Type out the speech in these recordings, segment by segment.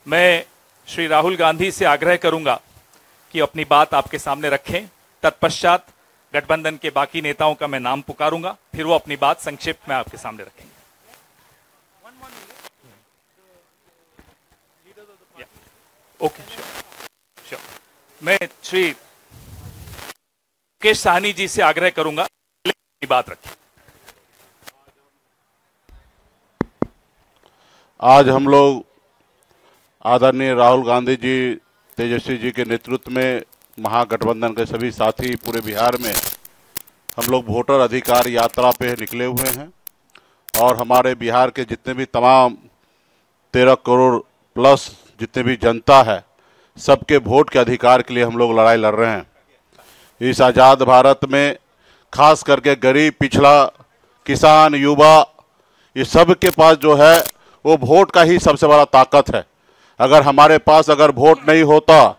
मैं श्री राहुल गांधी से आग्रह करूंगा कि अपनी बात आपके सामने रखें। तत्पश्चात गठबंधन के बाकी नेताओं का मैं नाम पुकारूंगा, फिर वो अपनी बात संक्षेप में आपके सामने रखेंगे। Okay, sure. मैं श्री मुकेश साहनी जी से आग्रह करूंगा अपनी बात रखें। आज हम लोग आदरणीय राहुल गांधी जी, तेजस्वी जी के नेतृत्व में महागठबंधन के सभी साथी पूरे बिहार में हम लोग वोटर अधिकार यात्रा पे निकले हुए हैं और हमारे बिहार के जितने भी तमाम 13 करोड़ प्लस जितने भी जनता है, सबके वोट के अधिकार के लिए हम लोग लड़ाई लड़ रहे हैं। इस आज़ाद भारत में खास करके गरीब, पिछड़ा, किसान, युवा, ये सब के पास जो है वो वोट का ही सबसे बड़ा ताकत है। अगर हमारे पास अगर वोट नहीं होता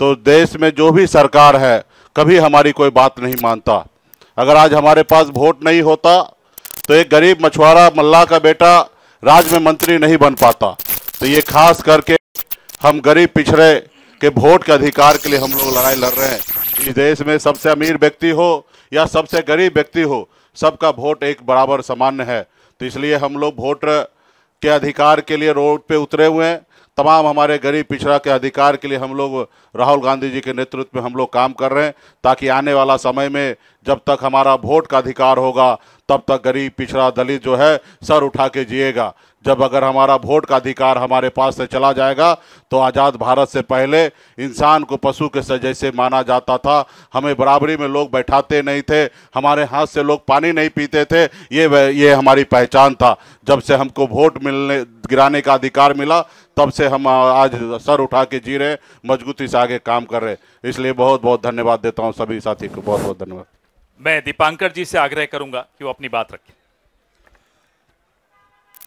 तो देश में जो भी सरकार है कभी हमारी कोई बात नहीं मानता। अगर आज हमारे पास वोट नहीं होता तो एक गरीब मछुआरा मल्लाह का बेटा राज्य में मंत्री नहीं बन पाता। तो ये खास करके हम गरीब पिछड़े के वोट के अधिकार के लिए हम लोग लड़ाई लड़ रहे हैं। इस देश में सबसे अमीर व्यक्ति हो या सबसे गरीब व्यक्ति हो, सबका वोट एक बराबर सामान्य है। तो इसलिए हम लोग वोट के अधिकार के लिए रोड पे उतरे हुए हैं। तमाम हमारे गरीब पिछड़ा के अधिकार के लिए हम लोग राहुल गांधी जी के नेतृत्व में हम लोग काम कर रहे हैं, ताकि आने वाला समय में जब तक हमारा वोट का अधिकार होगा तब तक गरीब, पिछड़ा, दलित जो है सर उठा के जिएगा। जब अगर हमारा वोट का अधिकार हमारे पास से चला जाएगा तो आज़ाद भारत से पहले इंसान को पशु के जैसे माना जाता था। हमें बराबरी में लोग बैठाते नहीं थे, हमारे हाथ से लोग पानी नहीं पीते थे। ये हमारी पहचान था। जब से हमको वोट गिराने का अधिकार मिला तब से हम आज सर उठा के जी रहे, मजबूती से आगे काम कर रहे। इसलिए बहुत बहुत धन्यवाद देता हूँ सभी साथी को, बहुत बहुत धन्यवाद। मैं दीपांकर जी से आग्रह करूंगा कि वो अपनी बात रखें।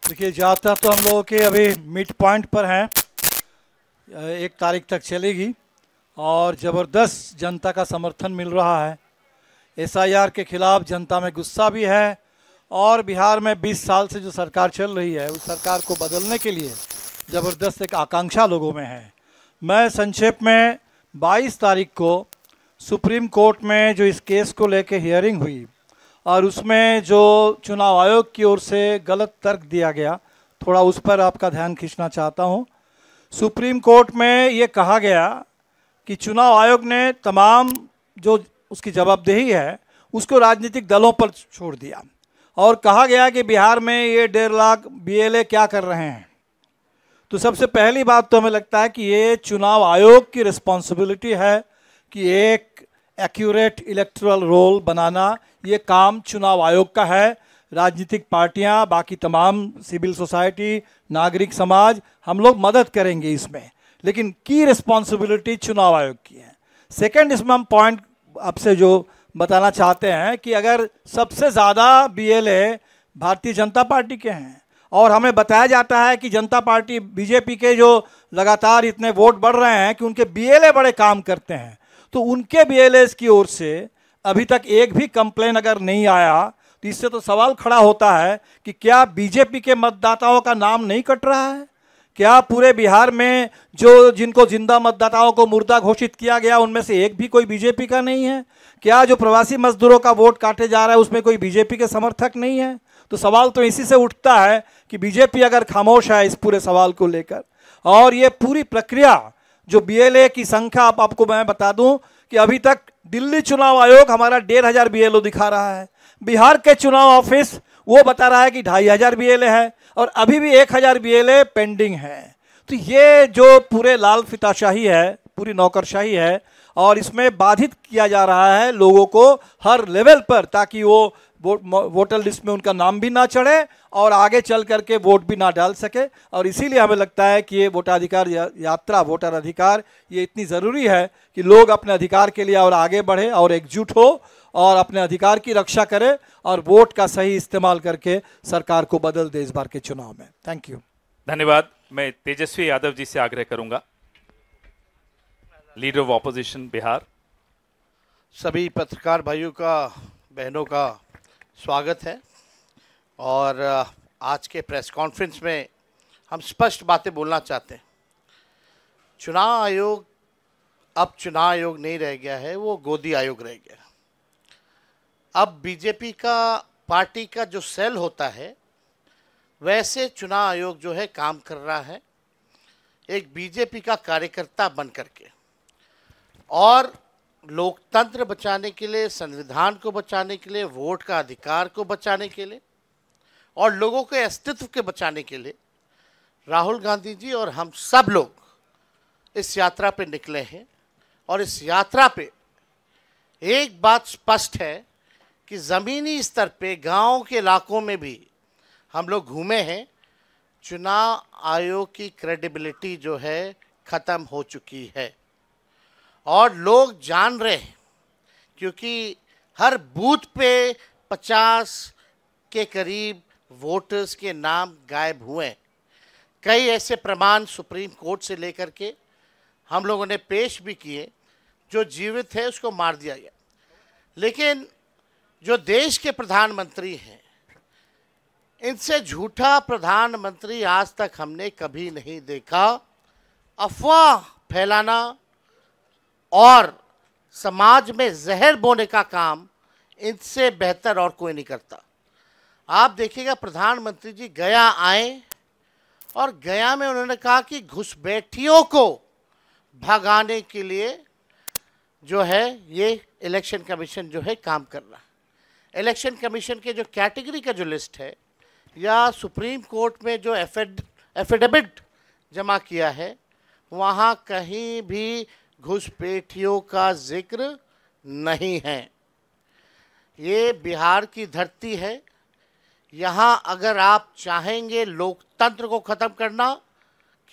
देखिए, यात्रा तो हम लोगों के अभी मिड पॉइंट पर हैं, 1 तारीख तक चलेगी और ज़बरदस्त जनता का समर्थन मिल रहा है। SIR के खिलाफ जनता में गुस्सा भी है और बिहार में 20 साल से जो सरकार चल रही है उस सरकार को बदलने के लिए ज़बरदस्त एक आकांक्षा लोगों में है। मैं संक्षेप में 22 तारीख को सुप्रीम कोर्ट में जो इस केस को लेके हियरिंग हुई और उसमें जो चुनाव आयोग की ओर से गलत तर्क दिया गया, थोड़ा उस पर आपका ध्यान खींचना चाहता हूं। सुप्रीम कोर्ट में ये कहा गया कि चुनाव आयोग ने तमाम जो उसकी जवाबदेही है उसको राजनीतिक दलों पर छोड़ दिया और कहा गया कि बिहार में ये 1.5 लाख BLA क्या कर रहे हैं। तो सबसे पहली बात तो हमें लगता है कि ये चुनाव आयोग की रिस्पॉन्सिबिलिटी है कि एक एक्यूरेट इलेक्टोरल रोल बनाना, ये काम चुनाव आयोग का है। राजनीतिक पार्टियां, बाकी तमाम सिविल सोसाइटी, नागरिक समाज, हम लोग मदद करेंगे इसमें, लेकिन की रिस्पॉन्सिबिलिटी चुनाव आयोग की है। सेकंड, इसमें हम पॉइंट आपसे जो बताना चाहते हैं कि अगर सबसे ज़्यादा BLA भारतीय जनता पार्टी के हैं और हमें बताया जाता है कि जनता पार्टी BJP के जो लगातार इतने वोट बढ़ रहे हैं कि उनके BLA बड़े काम करते हैं, तो उनके BLAs की ओर से अभी तक एक भी कंप्लेन अगर नहीं आया तो इससे तो सवाल खड़ा होता है कि क्या BJP के मतदाताओं का नाम नहीं कट रहा है? क्या पूरे बिहार में जो जिनको जिंदा मतदाताओं को मुर्दा घोषित किया गया उनमें से एक भी कोई BJP का नहीं है? क्या जो प्रवासी मजदूरों का वोट काटे जा रहा है उसमें कोई BJP के समर्थक नहीं है? तो सवाल तो इसी से उठता है कि BJP अगर खामोश है इस पूरे सवाल को लेकर, और ये पूरी प्रक्रिया जो BLA की संख्या आपको मैं बता दूं कि अभी तक दिल्ली चुनाव आयोग हमारा 1,500 BLO दिखा रहा है, बिहार के चुनाव ऑफिस वो बता रहा है कि 2,500 BLA है और अभी भी 1,000 BLA पेंडिंग है। तो ये जो पूरे लाल फीताशाही है, पूरी नौकरशाही है और इसमें बाधित किया जा रहा है लोगों को हर लेवल पर, ताकि वो वोटर लिस्ट में उनका नाम भी ना चढ़े और आगे चल करके वोट भी ना डाल सके। और इसीलिए हमें लगता है कि ये वोटाधिकार यात्रा, वोटर अधिकार, ये इतनी ज़रूरी है कि लोग अपने अधिकार के लिए और आगे बढ़े और एकजुट हो और अपने अधिकार की रक्षा करे और वोट का सही इस्तेमाल करके सरकार को बदल दे इस बार के चुनाव में। Thank you. धन्यवाद। मैं तेजस्वी यादव जी से आग्रह करूंगा, लीडर ऑफ ऑपोजिशन बिहार। सभी पत्रकार भाइयों का, बहनों का स्वागत है और आज के प्रेस कॉन्फ्रेंस में हम स्पष्ट बातें बोलना चाहते हैं। चुनाव आयोग अब चुनाव आयोग नहीं रह गया है, वो गोदी आयोग रह गया। अब बीजेपी का पार्टी का जो सेल होता है वैसे चुनाव आयोग जो है काम कर रहा है, एक बीजेपी का कार्यकर्ता बन करके, और लोकतंत्र बचाने के लिए, संविधान को बचाने के लिए, वोट का अधिकार को बचाने के लिए और लोगों के अस्तित्व के बचाने के लिए राहुल गांधी जी और हम सब लोग इस यात्रा पे निकले हैं। और इस यात्रा पे एक बात स्पष्ट है कि ज़मीनी स्तर पे गांव के इलाकों में भी हम लोग घूमे हैं। चुनाव आयोग की क्रेडिबिलिटी जो है ख़त्म हो चुकी है और लोग जान रहे हैं, क्योंकि हर बूथ पे 50 के करीब वोटर्स के नाम गायब हुए हैं। कई ऐसे प्रमाण सुप्रीम कोर्ट से लेकर के हम लोगों ने पेश भी किए, जो जीवित है उसको मार दिया गया। लेकिन जो देश के प्रधानमंत्री हैं, इनसे झूठा प्रधानमंत्री आज तक हमने कभी नहीं देखा। अफवाह फैलाना और समाज में जहर बोने का काम इनसे बेहतर और कोई नहीं करता। आप देखिएगा, प्रधानमंत्री जी गया आए और गया में उन्होंने कहा कि घुसपैठियों को भगाने के लिए जो है ये इलेक्शन कमीशन जो है काम कर रहा है। इलेक्शन कमीशन के जो कैटेगरी का जो लिस्ट है या सुप्रीम कोर्ट में जो एफिडेविट जमा किया है, वहाँ कहीं भी घुसपैठियों का जिक्र नहीं है। ये बिहार की धरती है। यहाँ अगर आप चाहेंगे लोकतंत्र को ख़त्म करना,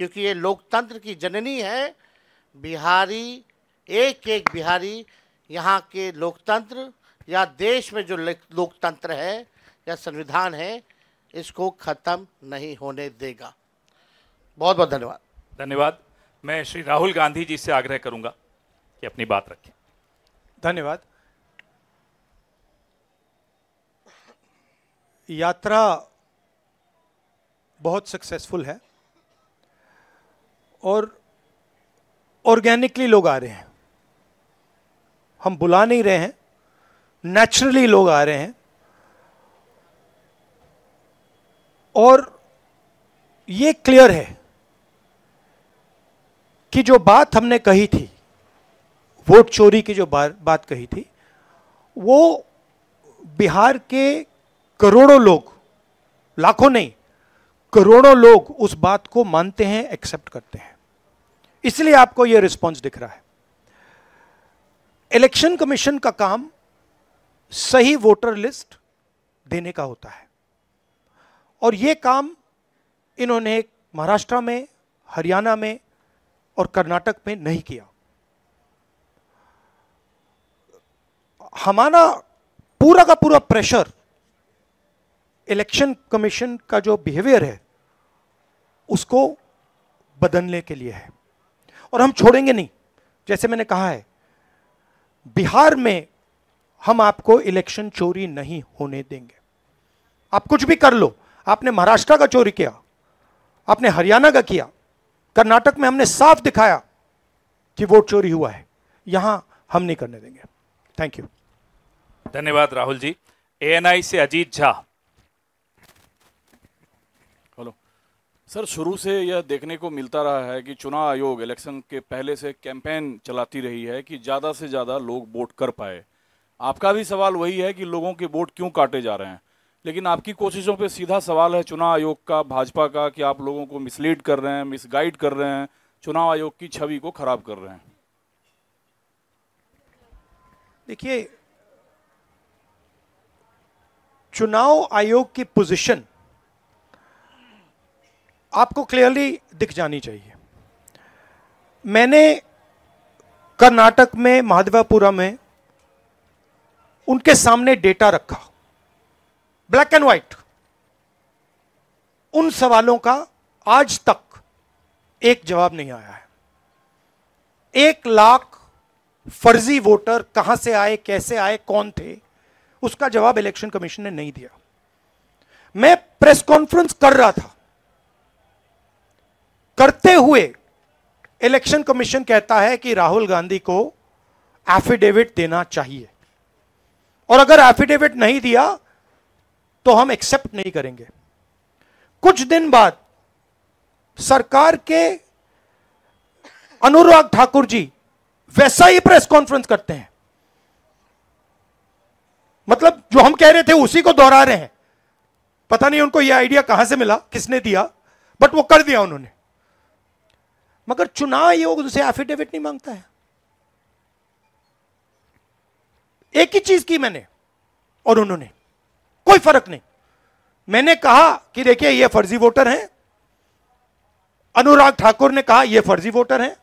क्योंकि ये लोकतंत्र की जननी है, बिहारी एक एक बिहारी यहाँ के लोकतंत्र या देश में जो लोकतंत्र है या संविधान है, इसको ख़त्म नहीं होने देगा। बहुत बहुत धन्यवाद। धन्यवाद। मैं श्री राहुल गांधी जी से आग्रह करूंगा कि अपनी बात रखें। धन्यवाद। यात्रा बहुत सक्सेसफुल है और ऑर्गेनिकली लोग आ रहे हैं, हम बुला नहीं रहे हैं, नेचुरली लोग आ रहे हैं। और ये क्लियर है कि जो बात हमने कही थी, वोट चोरी की जो बात कही थी, वो बिहार के करोड़ों लोग, लाखों नहीं करोड़ों लोग उस बात को मानते हैं, एक्सेप्ट करते हैं। इसलिए आपको यह रिस्पॉन्स दिख रहा है। इलेक्शन कमीशन का काम सही वोटर लिस्ट देने का होता है और यह काम इन्होंने महाराष्ट्र में, हरियाणा में और कर्नाटक में नहीं किया। हमारा पूरा का पूरा प्रेशर इलेक्शन कमीशन का जो बिहेवियर है उसको बदलने के लिए है और हम छोड़ेंगे नहीं। जैसे मैंने कहा है, बिहार में हम आपको इलेक्शन चोरी नहीं होने देंगे। आप कुछ भी कर लो, आपने महाराष्ट्र का चोरी किया, आपने हरियाणा का किया, कर्नाटक में हमने साफ दिखाया कि वोट चोरी हुआ है, यहां हम नहीं करने देंगे। Thank you. धन्यवाद राहुल जी। एएनआई से अजीत झा। हेलो सर, शुरू से यह देखने को मिलता रहा है कि चुनाव आयोग इलेक्शन के पहले से कैंपेन चलाती रही है कि ज़्यादा से ज़्यादा लोग वोट कर पाए। आपका भी सवाल वही है कि लोगों के वोट क्यों काटे जा रहे हैं, लेकिन आपकी कोशिशों पे सीधा सवाल है चुनाव आयोग का, भाजपा का, कि आप लोगों को मिसलीड कर रहे हैं, मिसगाइड कर रहे हैं, चुनाव आयोग की छवि को खराब कर रहे हैं। देखिए, चुनाव आयोग की पोजीशन आपको क्लियरली दिख जानी चाहिए। मैंने कर्नाटक में, महादेवपुरम में उनके सामने डेटा रखा, ब्लैक एंड व्हाइट। उन सवालों का आज तक एक जवाब नहीं आया है। 1 लाख फर्जी वोटर कहां से आए, कैसे आए, कौन थे, उसका जवाब इलेक्शन कमीशन ने नहीं दिया। मैं प्रेस कॉन्फ्रेंस कर रहा था, करते हुए इलेक्शन कमीशन कहता है कि राहुल गांधी को एफिडेविट देना चाहिए, और अगर एफिडेविट नहीं दिया तो हम एक्सेप्ट नहीं करेंगे। कुछ दिन बाद सरकार के अनुराग ठाकुर जी वैसा ही प्रेस कॉन्फ्रेंस करते हैं, मतलब जो हम कह रहे थे उसी को दोहरा रहे हैं। पता नहीं उनको यह आइडिया कहां से मिला, किसने दिया, बट वो कर दिया उन्होंने। मगर चुनाव आयोग उनसे एफिडेविट नहीं मांगता है। एक ही चीज की मैंने और उन्होंने, कोई फर्क नहीं। मैंने कहा कि देखिए ये फर्जी वोटर हैं, अनुराग ठाकुर ने कहा ये फर्जी वोटर हैं,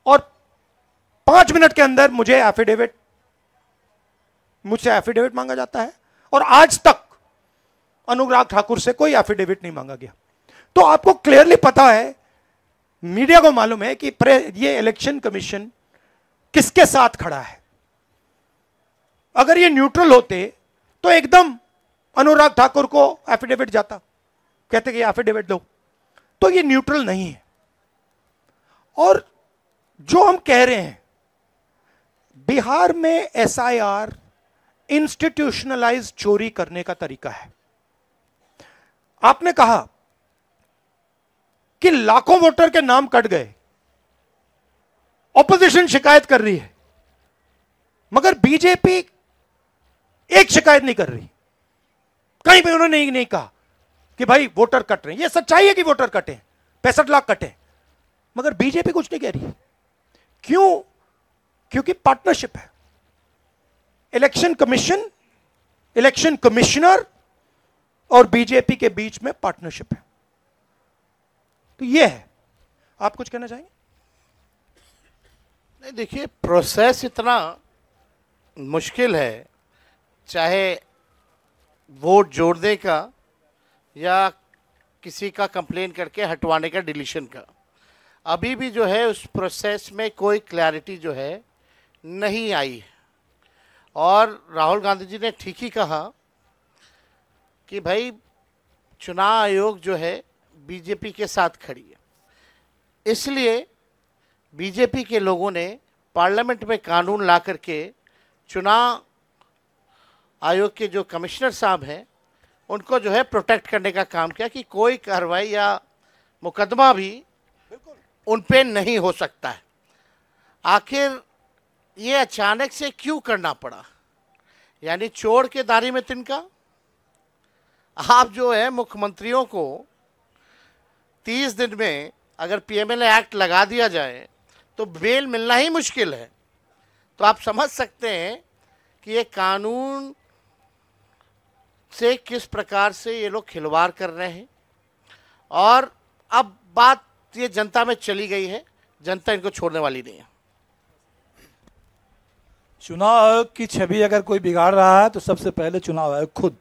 और 5 मिनट के अंदर मुझसे एफिडेविट मांगा जाता है, और आज तक अनुराग ठाकुर से कोई एफिडेविट नहीं मांगा गया। तो आपको क्लियरली पता है, मीडिया को मालूम है कि ये इलेक्शन कमीशन किसके साथ खड़ा है। अगर ये न्यूट्रल होते तो एकदम अनुराग ठाकुर को एफिडेविट जाता, कहते कि एफिडेविट दो। तो ये न्यूट्रल नहीं है। और जो हम कह रहे हैं, बिहार में एसआईआर इंस्टीट्यूशनलाइज चोरी करने का तरीका है। आपने कहा कि लाखों वोटर के नाम कट गए, ऑपोजिशन शिकायत कर रही है, मगर बीजेपी एक शिकायत नहीं कर रही। कहीं भी उन्होंने नहीं कहा कि भाई वोटर कट रहे हैं। यह सच्चाई है कि वोटर कटे, 65 लाख कटे, मगर बीजेपी कुछ नहीं कह रही। क्यों? क्योंकि पार्टनरशिप है। इलेक्शन कमीशन, इलेक्शन कमिश्नर और बीजेपी के बीच में पार्टनरशिप है। तो यह है। आप कुछ कहना चाहेंगे? नहीं, देखिए प्रोसेस इतना मुश्किल है, चाहे वोट जोड़ने का या किसी का कंप्लेन करके हटवाने का, डिलीशन का। अभी भी जो है उस प्रोसेस में कोई क्लैरिटी जो है नहीं आई है। और राहुल गांधी जी ने ठीक ही कहा कि भाई चुनाव आयोग जो है बीजेपी के साथ खड़ी है, इसलिए बीजेपी के लोगों ने पार्लियामेंट में कानून ला करके चुनाव आयोग के जो कमिश्नर साहब हैं उनको जो है प्रोटेक्ट करने का काम किया कि कोई कार्रवाई या मुकदमा भी उन पे नहीं हो सकता है। आखिर ये अचानक से क्यों करना पड़ा? यानी चोर के दाढ़ी में तिनका। आप जो है मुख्यमंत्रियों को 30 दिन में अगर पीएमएलए एक्ट लगा दिया जाए तो बेल मिलना ही मुश्किल है। तो आप समझ सकते हैं कि ये कानून से किस प्रकार से ये लोग खिलवाड़ कर रहे हैं। और अब बात ये जनता में चली गई है, जनता इनको छोड़ने वाली नहीं है। चुनाव आयोग की छवि अगर कोई बिगाड़ रहा है तो सबसे पहले चुनाव आयोग खुद।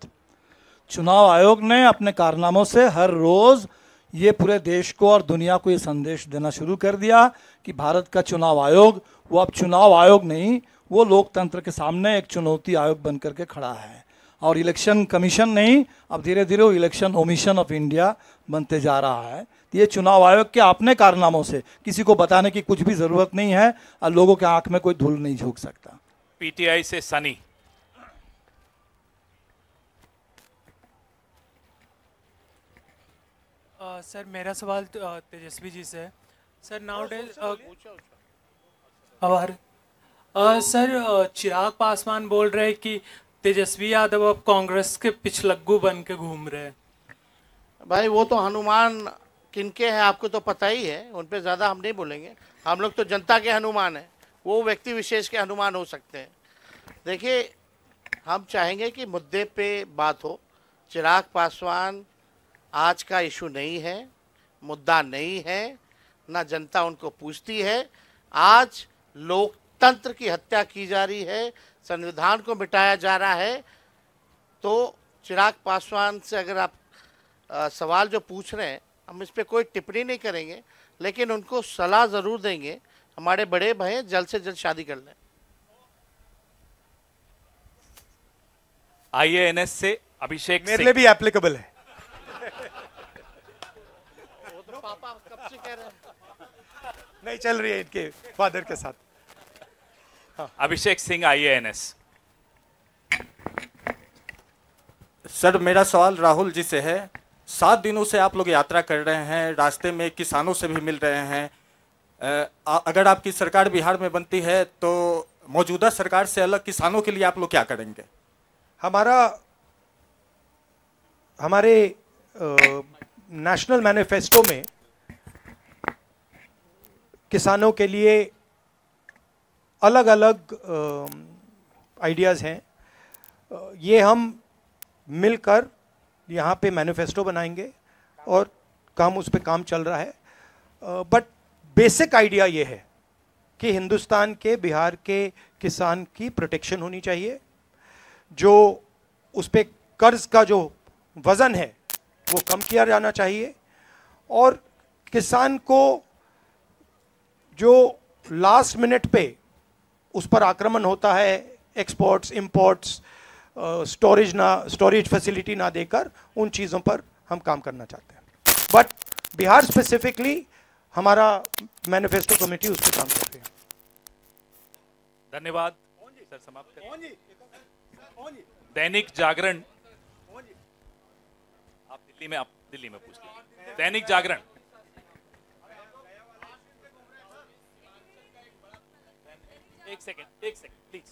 चुनाव आयोग ने अपने कारनामों से हर रोज ये पूरे देश को और दुनिया को ये संदेश देना शुरू कर दिया कि भारत का चुनाव आयोग वो अब चुनाव आयोग नहीं, वो लोकतंत्र के सामने एक चुनौती आयोग बन करके खड़ा है। और इलेक्शन कमीशन नहीं, अब धीरे धीरे वो इलेक्शन ओमिशन ऑफ इंडिया बनते जा रहा है। ये चुनाव आयोग के अपने कारनामों से किसी को बताने की कुछ भी जरूरत नहीं है, और लोगों के आंख में कोई धूल नहीं झोंक सकता। पीटीआई से सनी। सर मेरा सवाल तेजस्वी जी से है। Sir nowadays sir Chirag Paswan बोल रहे हैं कि तेजस्वी यादव अब कांग्रेस के पिछलग्गू बन के घूम रहे हैं। भाई वो तो हनुमान किनके हैं आपको तो पता ही है, उन पे ज़्यादा हम नहीं बोलेंगे। हम लोग तो जनता के हनुमान हैं, वो व्यक्ति विशेष के हनुमान हो सकते हैं। देखिए हम चाहेंगे कि मुद्दे पे बात हो। चिराग पासवान आज का इशू नहीं है, मुद्दा नहीं है, ना जनता उनको पूछती है। आज लोकतंत्र की हत्या की जा रही है, संविधान को मिटाया जा रहा है। तो चिराग पासवान से अगर आप सवाल जो पूछ रहे हैं, हम इस पर कोई टिप्पणी नहीं करेंगे, लेकिन उनको सलाह ज़रूर देंगे। हमारे बड़े भाई जल्द से जल्द शादी कर लें। आईएएनएस से अभिषेक मेरे लिए भी एप्लीकेबल है। पापा कब से कह रहे हैं। नहीं चल रही है इनके फादर के साथ। अभिषेक सिंह IANS। सर मेरा सवाल राहुल जी से है। 7 दिनों से आप लोग यात्रा कर रहे हैं, रास्ते में किसानों से भी मिल रहे हैं। अगर आपकी सरकार बिहार में बनती है तो मौजूदा सरकार से अलग किसानों के लिए आप लोग क्या करेंगे? हमारे नेशनल मैनिफेस्टो में किसानों के लिए अलग अलग आइडियाज़ हैं। ये हम मिलकर यहाँ पे मैनिफेस्टो बनाएंगे और उस पे काम चल रहा है। बट बेसिक आइडिया ये है कि हिंदुस्तान के बिहार के किसान की प्रोटेक्शन होनी चाहिए। जो उस पे कर्ज का जो वज़न है वो कम किया जाना चाहिए और किसान को जो लास्ट मिनट पे उस पर आक्रमण होता है, एक्सपोर्ट्स इंपोर्ट्स, स्टोरेज फैसिलिटी ना देकर उन चीज़ों पर हम काम करना चाहते हैं। बट बिहार स्पेसिफिकली हमारा मैनिफेस्टो कमेटी उस पर काम कर रही है। धन्यवाद सर, समाप्त करें। दैनिक जागरण, आप दिल्ली में पूछ लीजिए। दैनिक जागरण। एक सेकंड प्लीज।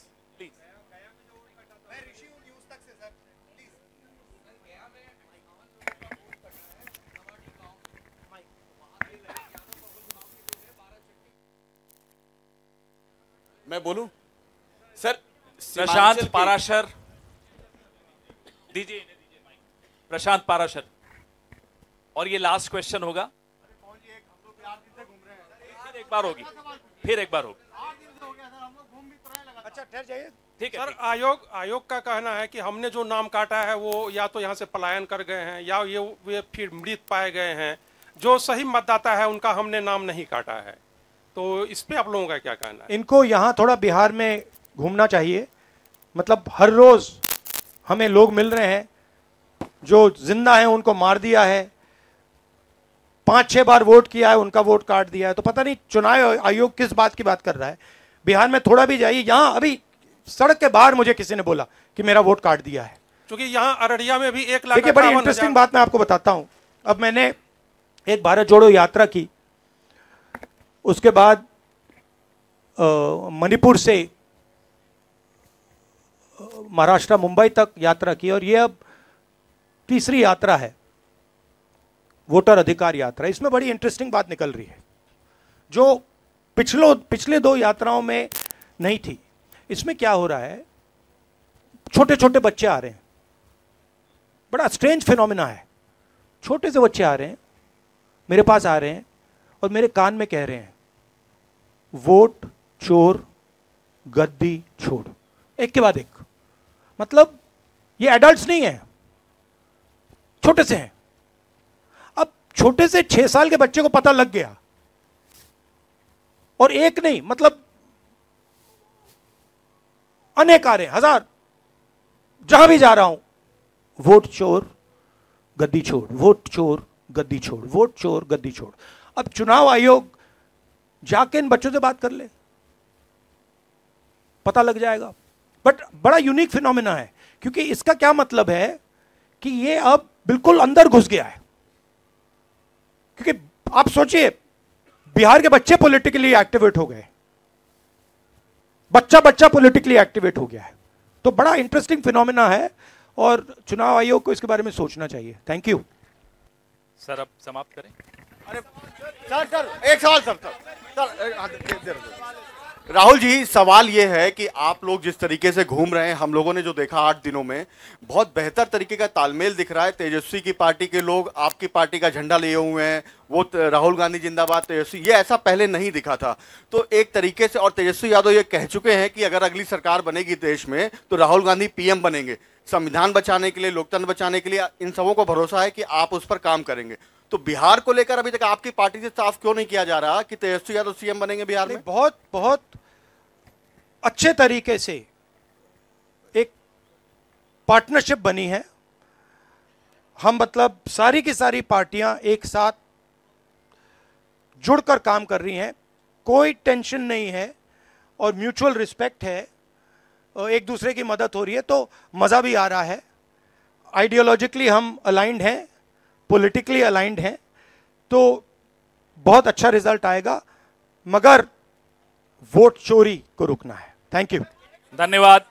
मैं बोलूं सर? प्रशांत पाराशर दीजिए माइक। प्रशांत पाराशर, और ये लास्ट क्वेश्चन होगा। फिर एक बार होगी। अच्छा ठहर जाइए। ठीक है सर, आयोग का कहना है कि हमने जो नाम काटा है वो या तो यहाँ से पलायन कर गए हैं या ये फिर मृत पाए गए हैं। जो सही मतदाता है उनका हमने नाम नहीं काटा है। तो इस पे आप लोगों का क्या कहना है? इनको यहाँ थोड़ा बिहार में घूमना चाहिए। मतलब हर रोज हमें लोग मिल रहे हैं जो जिंदा हैं, उनको मार दिया है, 5-6 बार वोट किया है, उनका वोट काट दिया है। तो पता नहीं चुनाव आयोग किस बात की बात कर रहा है। बिहार में थोड़ा भी जाइए, यहाँ अभी सड़क के बाहर मुझे किसी ने बोला कि मेरा वोट काट दिया है। क्योंकि यहाँ अररिया में भी 1 लाख। देखिए बड़ी इंटरेस्टिंग बात मैं आपको बताता हूँ। अब मैंने एक भारत जोड़ो यात्रा की, उसके बाद मणिपुर से महाराष्ट्र मुंबई तक यात्रा की और ये अब तीसरी यात्रा है, वोटर अधिकार यात्रा। इसमें बड़ी इंटरेस्टिंग बात निकल रही है जो पिछले 2 यात्राओं में नहीं थी। इसमें क्या हो रहा है, छोटे छोटे बच्चे आ रहे हैं, बड़ा स्ट्रेंज फिनोमिना है। छोटे से बच्चे आ रहे हैं, मेरे पास आ रहे हैं और मेरे कान में कह रहे हैं वोट चोर गद्दी छोड़, एक के बाद एक। मतलब ये एडल्ट्स नहीं है, छोटे से हैं। अब छोटे से 6 साल के बच्चे को पता लग गया, और एक नहीं, मतलब अनेक आ रहे हैं, 1000। जहां भी जा रहा हूं, वोट चोर गद्दी छोड़, वोट चोर गद्दी छोड़, वोट चोर गद्दी छोड़। अब चुनाव आयोग जाके इन बच्चों से बात कर ले, पता लग जाएगा। बट बड़ा यूनिक फिनोमिना है, क्योंकि इसका क्या मतलब है कि ये अब बिल्कुल अंदर घुस गया है। क्योंकि आप सोचिए, बिहार के बच्चे पॉलिटिकली एक्टिवेट हो गए, बच्चा पॉलिटिकली एक्टिवेट हो गया है। तो बड़ा इंटरेस्टिंग फिनोमिना है और चुनाव आयोग को इसके बारे में सोचना चाहिए। Thank you sir. अब समाप्त करें। अरे सर एक सवाल सर राहुल जी, सवाल ये है कि आप लोग जिस तरीके से घूम रहे हैं, हम लोगों ने जो देखा 8 दिनों में, बहुत बेहतर तरीके का तालमेल दिख रहा है। तेजस्वी की पार्टी के लोग आपकी पार्टी का झंडा लिए हुए हैं, वो राहुल गांधी जिंदाबाद तेजस्वी, ये ऐसा पहले नहीं दिखा था। तो एक तरीके से, और तेजस्वी यादव ये कह चुके हैं कि अगर अगली सरकार बनेगी देश में तो राहुल गांधी PM बनेंगे। संविधान बचाने के लिए, लोकतंत्र बचाने के लिए इन सबों को भरोसा है कि आप उस पर काम करेंगे। तो बिहार को लेकर अभी तक आपकी पार्टी से साफ क्यों नहीं किया जा रहा कि तेजस्वी यादव CM बनेंगे बिहार में? बहुत अच्छे तरीके से एक पार्टनरशिप बनी है। हम मतलब सारी की सारी पार्टियां एक साथ जुड़कर काम कर रही हैं, कोई टेंशन नहीं है और म्यूचुअल रिस्पेक्ट है, एक दूसरे की मदद हो रही है, तो मज़ा भी आ रहा है। आइडियोलॉजिकली हम अलाइंड हैं, पॉलिटिकली अलाइंड हैं, तो बहुत अच्छा रिजल्ट आएगा, मगर वोट चोरी को रुकना है। Thank you. धन्यवाद।